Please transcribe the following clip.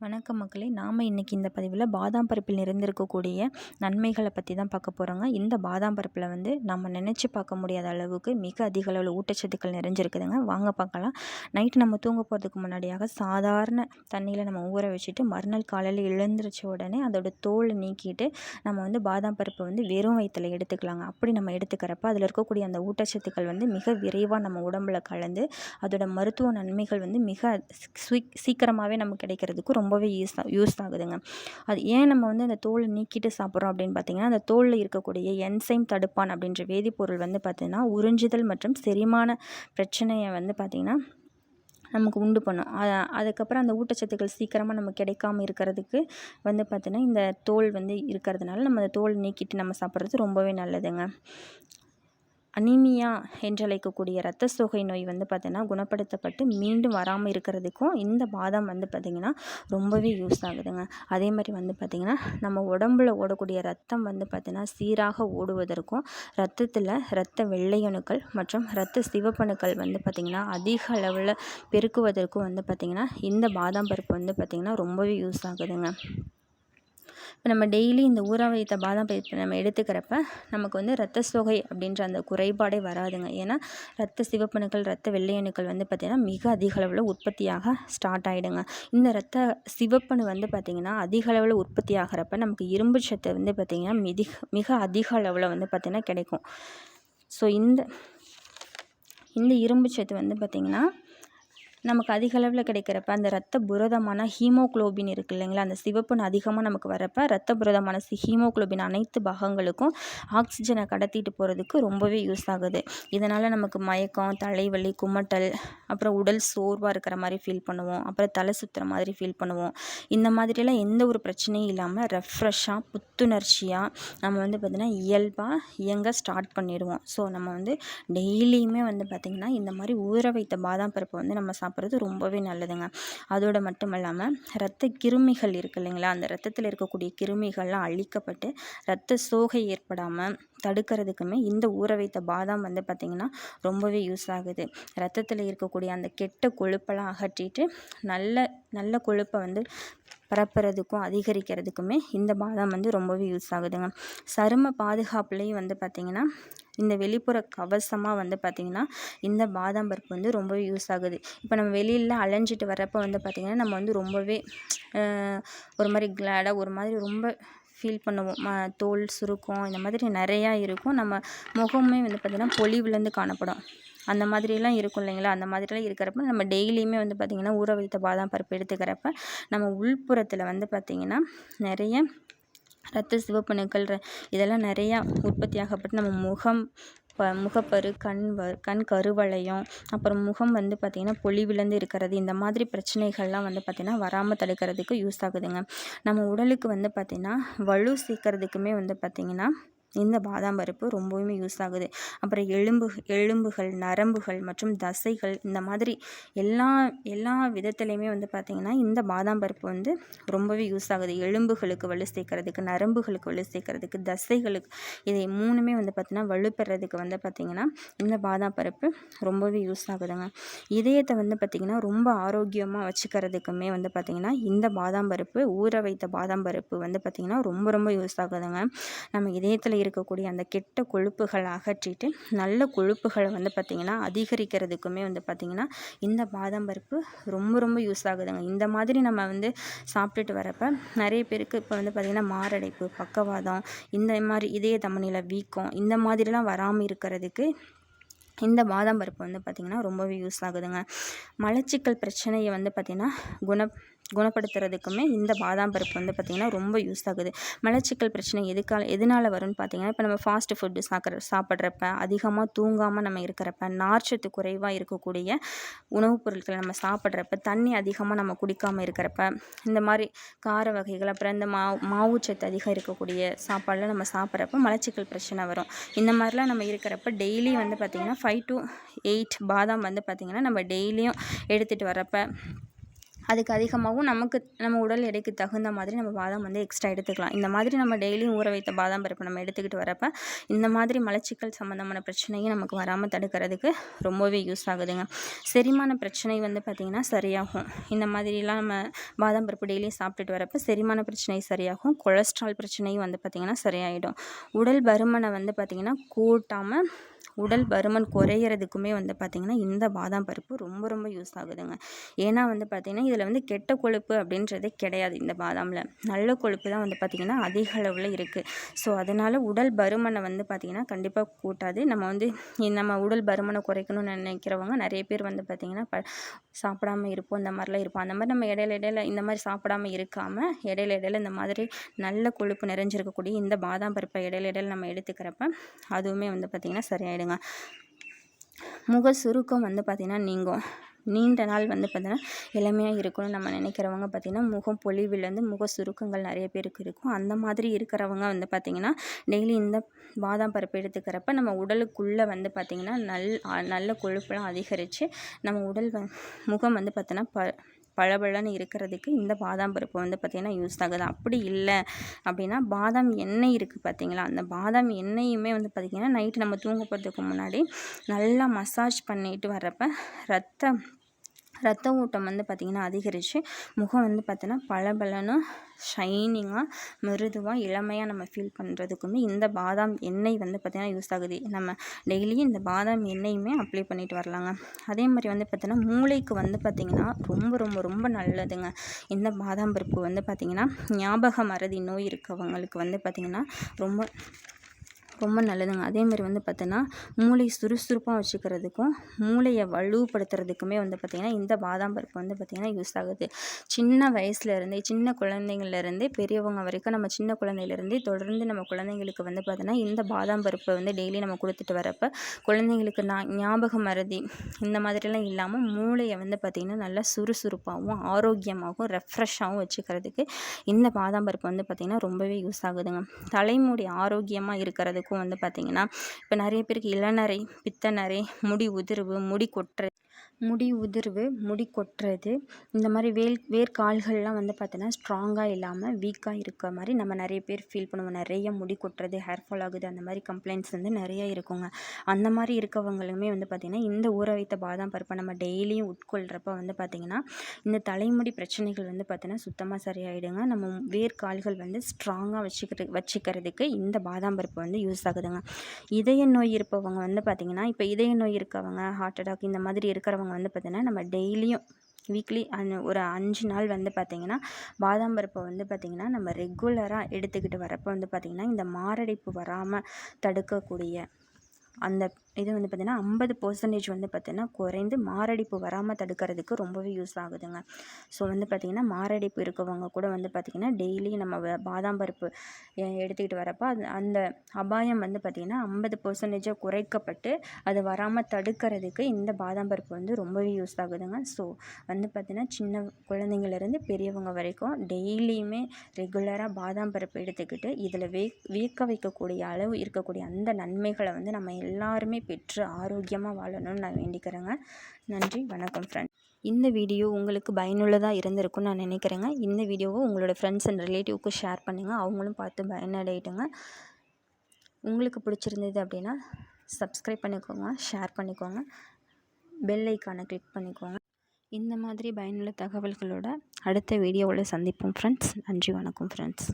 வணக்கம் மக்களே. நாம் இன்றைக்கி இந்த பதிவில் பாதாம் பருப்பில் நிறைந்திருக்கக்கூடிய நன்மைகளை பற்றி தான் பார்க்க போகிறோங்க. இந்த பாதாம் பருப்பில் நம்ம நினச்சி பார்க்க முடியாத அளவுக்கு மிக அதிக அளவில் ஊட்டச்சத்துக்கள் நிறைஞ்சிருக்குதுங்க. வாங்க பார்க்கலாம். நைட்டு நம்ம தூங்க போகிறதுக்கு முன்னாடியாக சாதாரண தண்ணியில் நம்ம ஊற வச்சுட்டு மறுநாள் காலையில் எழுந்திரிச்ச உடனே அதோட தோலை நீக்கிட்டு நம்ம பாதாம் பருப்பை வெறும் வயிற்றில் எடுத்துக்கலாங்க. அப்படி நம்ம எடுத்துக்கிறப்ப அதில் இருக்கக்கூடிய அந்த ஊட்டச்சத்துக்கள் மிக விரைவாக நம்ம உடம்புல கலந்து அதோட மருத்துவ நன்மைகள் மிக சீக்கிரமாகவே நமக்கு கிடைக்கிறதுக்கு ரொம்பவே யூஸ் ஆகுதுங்க. அது ஏன் நம்ம அந்த தோலை நீக்கிட்டு சாப்பிட்றோம் அப்படின்னு பார்த்தீங்கன்னா, அந்த தோலில் இருக்கக்கூடிய என்சைம் தடுப்பான் அப்படின்ற வேதிப்பொருள் பார்த்தீங்கன்னா உறிஞ்சுதல் மற்றும் செரிமான பிரச்சனையை பார்த்தீங்கன்னா நமக்கு உண்டு பண்ணும். அதுக்கப்புறம் அந்த ஊட்டச்சத்துக்கள் சீக்கிரமாக நமக்கு கிடைக்காம இருக்கிறதுக்கு பார்த்தீங்கன்னா இந்த தோல் இருக்கிறதுனால நம்ம அந்த தோல் நீக்கிட்டு நம்ம சாப்பிட்றது ரொம்பவே நல்லதுங்க. அனீமியா என்றழைக்கக்கூடிய இரத்த சோகை நோய் பார்த்தீங்கன்னா குணப்படுத்தப்பட்டு மீண்டும் வராமல் இருக்கிறதுக்கும் இந்த பாதாம் பார்த்திங்கன்னா ரொம்பவே யூஸ் ஆகுதுங்க. அதே மாதிரி பார்த்திங்கன்னா நம்ம உடம்புல ஓடக்கூடிய ரத்தம் பார்த்திங்கன்னா சீராக ஓடுவதற்கும் இரத்தத்தில் இரத்த வெள்ளையணுக்கள் மற்றும் இரத்த சிவப்பணுக்கள் பார்த்திங்கன்னா அதிக அளவில் பெருக்குவதற்கும் பார்த்திங்கன்னா இந்த பாதாம் பருப்பு பார்த்திங்கன்னா ரொம்பவே யூஸ் ஆகுதுங்க. இப்போ நம்ம டெய்லி இந்த ஊற வைத்த பாதாம் பருப்பு நம்ம எடுத்துக்கிறப்ப நமக்கு இரத்த சோகை அப்படின்ற அந்த குறைபாடே வராதுங்க. ஏன்னா இரத்த சிவப்பணுக்கள் இரத்த வெள்ளையணுக்கள் பார்த்திங்கன்னா மிக அதிக அளவில் உற்பத்தியாக ஸ்டார்ட் ஆகிடுங்க. இந்த இரத்த சிவப்பணு பார்த்திங்கன்னா அதிக அளவில் உற்பத்தி ஆகிறப்ப நமக்கு இரும்பு சத்து பார்த்திங்கன்னா மிக அதிக அளவில் பார்த்திங்கன்னா கிடைக்கும். ஸோ இந்த இரும்பு சத்து பார்த்திங்கன்னா நமக்கு அதிக அளவில் கிடைக்கிறப்ப அந்த இரத்த புரதமான ஹீமோக்ளோபின் இருக்குது இல்லைங்களா, அந்த சிவப்புன்னு அதிகமாக நமக்கு வரப்போ இரத்த புரதமான ஹீமோக்ளோபின் அனைத்து பாகங்களுக்கும் ஆக்சிஜனை கடத்திட்டு போகிறதுக்கு ரொம்பவே யூஸ் ஆகுது. இதனால் நமக்கு மயக்கம், தலைவலி, குமட்டல், அப்புறம் உடல் சோர்வாக இருக்கிற மாதிரி ஃபீல் பண்ணுவோம், அப்புறம் தலை சுற்றுற மாதிரி ஃபீல் பண்ணுவோம். இந்த மாதிரியெல்லாம் எந்த ஒரு பிரச்சனையும் இல்லாமல் ரெஃப்ரெஷ்ஷாக புத்துணர்ச்சியாக நம்ம பார்த்திங்கன்னா இயல்பாக இயங்க ஸ்டார்ட் பண்ணிடுவோம். ஸோ நம்ம டெய்லியுமே பார்த்திங்கன்னா இந்த மாதிரி ஊற வைத்த பாதாம் பருப்பை நம்ம சாப்பிட்றது ரொம்பவே நல்லதுங்க. அதோடு மட்டும் இல்லாமல் இரத்த கிருமிகள் இருக்கு இல்லைங்களா, அந்த இரத்தத்தில் இருக்கக்கூடிய கிருமிகள்லாம் அழிக்கப்பட்டு இரத்த சோகை ஏற்படாமல் தடுக்கிறதுக்குமே இந்த ஊற வைத்த பாதாம் பார்த்திங்கன்னா ரொம்பவே யூஸ் ஆகுது. இரத்தத்தில் இருக்கக்கூடிய அந்த கெட்ட கொழுப்பெல்லாம் அகற்றிட்டு நல்ல கொழுப்பை பரப்புறதுக்கும் அதிகரிக்கிறதுக்குமே இந்த பாதாம் ரொம்பவே யூஸ் ஆகுதுங்க. சரும பாதுகாப்புலேயும் பார்த்திங்கன்னா இந்த வெளிப்புற கவசமாக பார்த்திங்கன்னா இந்த பாதாம் பருப்பு ரொம்பவே யூஸ் ஆகுது. இப்போ நம்ம வெளியில் அலைஞ்சிட்டு வரப்போ பார்த்திங்கன்னா நம்ம ரொம்பவே ஒரு மாதிரி கிளாடாக ஒரு மாதிரி ரொம்ப ஃபீல் பண்ணுவோம். தோல் சுருக்கம் இந்த மாதிரி நிறையா இருக்கும். நம்ம முகமே பார்த்திங்கன்னா பொலிவுலேருந்து காணப்படும். அந்த மாதிரிலாம் இருக்கும் இல்லைங்களா, அந்த மாதிரிலாம் இருக்கிறப்ப நம்ம டெய்லியுமே பார்த்திங்கன்னா ஊற வைத்த பாதாம் பருப்பு எடுத்துக்கிறப்ப நம்ம உள்புறத்தில் பார்த்திங்கன்னா நிறைய இரத்த சிவப்பணுக்கள் இதெல்லாம் நிறையா உற்பத்தியாகப்பட்டு நம்ம முகப்பரு, கண் கருவளையம், அப்புறம் முகம் பார்த்திங்கன்னா பொலிவிலேருந்து இருக்கிறது, இந்த மாதிரி பிரச்சனைகள்லாம் பார்த்திங்கன்னா வராமல் தடுக்கிறதுக்கு யூஸ் ஆகுதுங்க. நம்ம உடலுக்கு பார்த்திங்கன்னா வலு சேர்க்கறதுக்குமே பார்த்திங்கன்னா இந்த பாதாம் பருப்பு ரொம்பவுமே யூஸ் ஆகுது. அப்புறம் எலும்புகள், நரம்புகள் மற்றும் தசைகள் இந்த மாதிரி எல்லா விதத்துலையுமே பார்த்திங்கன்னா இந்த பாதாம் பருப்பு ரொம்பவே யூஸ் ஆகுது. எலும்புகளுக்கு வலு சேர்க்கறதுக்கு, நரம்புகளுக்கு வலு சேர்க்கறதுக்கு, தசைகளுக்கு, இதை மூணுமே பார்த்திங்கன்னா வலுப்பெறதுக்கு பார்த்திங்கன்னா இந்த பாதாம் பருப்பு ரொம்பவே யூஸ் ஆகுதுங்க. இதயத்தை பார்த்திங்கன்னா ரொம்ப ஆரோக்கியமாக வச்சுக்கிறதுக்குமே பார்த்திங்கன்னா இந்த பாதாம் பருப்பு, ஊற வைத்த பாதாம் பருப்பு பார்த்திங்கன்னா ரொம்ப யூஸ் ஆகுதுங்க. நம்ம இதயத்தில் இருக்கக்கூடிய அந்த கெட்ட கொழுப்புகளை அகற்றிட்டு நல்ல கொழுப்புகளை பார்த்திங்கன்னா அதிகரிக்கிறதுக்குமே பார்த்திங்கன்னா இந்த பாதாம் பருப்பு ரொம்ப யூஸ் ஆகுதுங்க. இந்த மாதிரி நம்ம சாப்பிட்டுட்டு வரப்போ நிறைய பேருக்கு இப்போ பார்த்திங்கன்னா மாரடைப்பு, பக்கவாதம், இந்த மாதிரி இதய தமனியில் வீக்கம் இந்த மாதிரிலாம் வராமல் இருக்கிறதுக்கு இந்த பாதாம் பருப்பு பார்த்திங்கன்னா ரொம்பவே யூஸ் ஆகுதுங்க. மலச்சிக்கல் பிரச்சனையை பார்த்திங்கன்னா குணப்படுத்துறதுக்குமே இந்த பாதாம் பருப்பு பார்த்திங்கன்னா ரொம்ப யூஸ் ஆகுது. மலச்சிக்கல் பிரச்சனை எதனால் வரும்னு பார்த்திங்கன்னா, இப்போ நம்ம ஃபாஸ்ட் ஃபுட்டு சாப்பிட்றப்ப, அதிகமாக தூங்காமல் நம்ம இருக்கிறப்ப, நார்ச்சத்து குறைவாக இருக்கக்கூடிய உணவுப் பொருட்களை நம்ம சாப்பிட்றப்ப, தண்ணி அதிகமாக நம்ம குடிக்காமல் இருக்கிறப்ப, இந்த மாதிரி கார வகைகள், அப்புறம் இந்த மாவுச்சத்து அதிகம் இருக்கக்கூடிய சாப்பாடெலாம் நம்ம சாப்பிட்றப்ப மலச்சிக்கல் பிரச்சனை வரும். இந்த மாதிரிலாம் நம்ம இருக்கிறப்ப டெய்லி பார்த்திங்கன்னா 5 to 8 பாதாம் பார்த்திங்கன்னா நம்ம டெய்லியும் எடுத்துகிட்டு வரப்போ அதுக்கு அதிகமாகவும் நம்ம உடல் எடைக்கு தகுந்த மாதிரி நம்ம பாதாம் வந்து எக்ஸ்ட்ரா எடுத்துக்கலாம். இந்த மாதிரி நம்ம டெய்லியும் ஊற வைத்த பாதாம் பருப்பு நம்ம எடுத்துக்கிட்டு வரப்போ இந்த மாதிரி மலச்சிக்கல் சம்மந்தமான பிரச்சனையும் நமக்கு வராமல் தடுக்கிறதுக்கு ரொம்பவே யூஸ் ஆகுதுங்க. செரிமான பிரச்சனை வந்து பார்த்திங்கன்னா சரியாகும். இந்த மாதிரிலாம் நம்ம பாதாம் பருப்பு டெய்லியும் சாப்பிட்டுட்டு வரப்போ செரிமான பிரச்சனை சரியாகும். கொலஸ்ட்ரால் பிரச்சனையும் வந்து பார்த்திங்கன்னா சரியாயிடும். உடல் பருமனை வந்து பார்த்திங்கன்னா கூட்டாமல் உடல் பருமன் குறையிறதுக்குமே வந்து பார்த்திங்கன்னா இந்த பாதாம் பருப்பு ரொம்ப ரொம்ப யூஸ் ஆகுதுங்க. ஏன்னா வந்து பார்த்திங்கன்னா இதில் வந்து கெட்ட கொழுப்பு அப்படின்றதே கிடையாது. இந்த பாதாமில் நல்ல கொழுப்பு தான் வந்து பார்த்திங்கன்னா அதிக அளவில் இருக்குது. ஸோ அதனால் உடல் பருமனை வந்து பார்த்திங்கன்னா கண்டிப்பாக கூட்டாது. நம்ம உடல் பருமனை குறைக்கணும்னு நினைக்கிறவங்க நிறைய பேர் வந்து பார்த்திங்கன்னா சாப்பிடாமல் இருப்போம், இந்த மாதிரிலாம் இருப்போம். அந்த மாதிரி நம்ம இடையில இந்த மாதிரி சாப்பிடாமல் இருக்காமல் இடையில இந்த மாதிரி நல்ல கொழுப்பு நிறைஞ்சிருக்கக்கூடிய இந்த பாதாம் பருப்பை இடையில நம்ம எடுத்துக்கிறப்ப அதுவுமே வந்து பார்த்திங்கன்னா சரியாயிடுங்க. முக சுருக்கம் வந்து பார்த்திங்கன்னா நீண்ட நாள் வந்து பார்த்திங்கன்னா இளமையாக இருக்கணும்னு நம்ம நினைக்கிறவங்க பார்த்திங்கன்னா முகம் பொலிவிலேருந்து முக சுருக்கங்கள் நிறைய பேருக்கு இருக்கும். அந்த மாதிரி இருக்கிறவங்க வந்து பார்த்திங்கன்னா டெய்லி இந்த பாதாம் பருப்பு எடுத்துக்கிறப்ப நம்ம உடலுக்குள்ளே வந்து பார்த்திங்கன்னா நல்ல கொழுப்பெல்லாம் அதிகரித்து நம்ம முகம் வந்து பார்த்தோன்னா பளபளன்னு இருக்கிறதுக்கு இந்த பாதாம் பருப்பு வந்து பார்த்திங்கன்னா யூஸ் ஆகுது. அப்படி இல்லை அப்படின்னா பாதாம் எண்ணெய் இருக்குது பார்த்திங்களா, அந்த பாதாம் எண்ணெயுமே வந்து பார்த்திங்கன்னா நைட்டு நம்ம தூங்க போகிறதுக்கு முன்னாடி நல்லா மசாஜ் பண்ணிட்டு வர்றப்ப ரத்த ஓட்டம் வந்து பார்த்திங்கன்னா அதிகரித்து முகம் வந்து பார்த்தோன்னா பளபளன்னு ஷைனிங்காக மிருதுவாக இளமையாக நம்ம ஃபீல் பண்ணுறதுக்குமே இந்த பாதாம் எண்ணெய் வந்து பார்த்திங்கன்னா யூஸ் ஆகுது. நம்ம டெய்லியும் இந்த பாதாம் எண்ணெயுமே அப்ளை பண்ணிட்டு வரலாங்க. அதே மாதிரி வந்து பார்த்தோன்னா மூளைக்கு வந்து பார்த்திங்கன்னா ரொம்ப ரொம்ப ரொம்ப நல்லதுங்க. இந்த பாதாம் பருப்பு வந்து பார்த்திங்கன்னா ஞாபக மறதி நோய் இருக்கவங்களுக்கு வந்து பார்த்திங்கன்னா ரொம்ப ரொம்ப நல்லதுங்க. அதே மாதிரி வந்து பார்த்தோன்னா மூளை சுறுசுறுப்பாக வச்சுக்கிறதுக்கும் மூளையை வலுப்படுத்துறதுக்குமே வந்து பார்த்திங்கன்னா இந்த பாதாம் பருப்பு வந்து பார்த்திங்கன்னா யூஸ் ஆகுது. சின்ன வயசுலேருந்தே சின்ன குழந்தைங்கள்லேருந்தே பெரியவங்க வரைக்கும் நம்ம சின்ன குழந்தையிலேருந்தே தொடர்ந்து நம்ம குழந்தைங்களுக்கு வந்து பார்த்தோன்னா இந்த பாதாம் பருப்பை வந்து டெய்லி நம்ம கொடுத்துட்டு வரப்போ குழந்தைங்களுக்கு ஞாபக மறதி இந்த மாதிரிலாம் இல்லாமல் மூளையை வந்து பார்த்திங்கன்னா நல்லா சுறுசுறுப்பாகவும் ஆரோக்கியமாகவும் ரெஃப்ரெஷ்ஷாகவும் வச்சுக்கிறதுக்கு இந்த பாதாம் பருப்பு வந்து பார்த்திங்கன்னா ரொம்பவே யூஸ் ஆகுதுங்க. தலைமுடி ஆரோக்கியமாக இருக்கிறதுக்கு வந்து பார்த்திங்கன்னா இப்போ நிறைய பேருக்கு இளநரை, பித்தநரை, முடி உதிர்வு, முடி கொட்டுறது இந்த மாதிரி வேர்க்கால்கள்லாம் வந்து பார்த்தோன்னா ஸ்ட்ராங்காக இல்லாமல் வீக்காக இருக்க மாதிரி நம்ம நிறைய பேர் ஃபீல் பண்ணுவோம். நிறைய முடி கொட்டுறது, ஹேர் ஃபால் ஆகுது, அந்த மாதிரி கம்ப்ளைண்ட்ஸ் வந்து நிறைய இருக்குங்க. அந்த மாதிரி இருக்கவங்களுமே வந்து பார்த்திங்கன்னா இந்த ஊற வைத்த பாதாம் பருப்பை நம்ம டெய்லியும் உட்கொள்கிறப்ப வந்து பார்த்திங்கன்னா இந்த தலைமுடி பிரச்சனைகள் வந்து பார்த்தோன்னா சுத்தமாக சரியாயிடுங்க. நம்ம வேர்க்கால்கள் வந்து ஸ்ட்ராங்காக வச்சுக்கிறதுக்கு இந்த பாதாம் பருப்பு வந்து யூஸ் ஆகுதுங்க. இதய நோய் இருப்பவங்க வந்து பார்த்திங்கன்னா இப்போ இதய நோய் இருக்கவங்க, ஹார்ட் அட்டாக் இந்த மாதிரி இருக்கிறவங்க வந்து பார்த்திங்கன்னா நம்ம டெய்லியும் வீக்லி ஒரு 5 நாள் வந்து பார்த்திங்கன்னா பாதாம் பருப்பை வந்து பார்த்திங்கன்னா நம்ம ரெகுலராக எடுத்துக்கிட்டு வரப்போ வந்து பார்த்திங்கன்னா இந்த மாரடைப்பு வராமல் தடுக்கக்கூடிய அந்த இது வந்து பார்த்திங்கன்னா 50% வந்து பார்த்திங்கன்னா குறைந்து மாரடைப்பு வராமல் தடுக்கிறதுக்கு ரொம்பவே யூஸ் ஆகுதுங்க. ஸோ வந்து பார்த்திங்கன்னா மாரடைப்பு இருக்கவங்க கூட வந்து பார்த்திங்கன்னா டெய்லி நம்ம பாதாம் பருப்பு எடுத்துக்கிட்டு வரப்போ அந்த அபாயம் வந்து பார்த்திங்கன்னா 50% குறைக்கப்பட்டு அது வராமல் தடுக்கிறதுக்கு இந்த பாதாம் பருப்பு வந்து ரொம்பவே யூஸ் ஆகுதுங்க. ஸோ வந்து பார்த்திங்கன்னா சின்ன குழந்தைங்கள்லேருந்து பெரியவங்க வரைக்கும் டெய்லியுமே ரெகுலராக பாதாம் பருப்பு எடுத்துக்கிட்டு இதில் வியக்க வைக்கக்கூடிய அளவு இருக்கக்கூடிய அந்த நன்மைகளை வந்து நம்ம எல்லாருமே பெற்று ஆரோக்கியமாக வாழணும்னு நான் வேண்டிக்கிறேங்க. நன்றி, வணக்கம் ஃப்ரெண்ட். இந்த வீடியோ உங்களுக்கு பயனுள்ளதாக இருந்திருக்கும்னு நான் நினைக்கிறேங்க. இந்த வீடியோவை உங்களோட ஃப்ரெண்ட்ஸ் அண்ட் ரிலேட்டிவ்க்கு ஷேர் பண்ணுங்கள், அவங்களும் பார்த்து பயனடையிட்டுங்க. உங்களுக்கு பிடிச்சிருந்தது அப்படின்னா சப்ஸ்கிரைப் பண்ணிக்கோங்க, ஷேர் பண்ணிக்கோங்க, பெல் ஐக்கானை கிளிக் பண்ணிக்கோங்க. இந்த மாதிரி பயனுள்ள தகவல்களோட அடுத்த வீடியோவில் சந்திப்போம் ஃப்ரெண்ட்ஸ். நன்றி, வணக்கம் ஃப்ரெண்ட்ஸ்.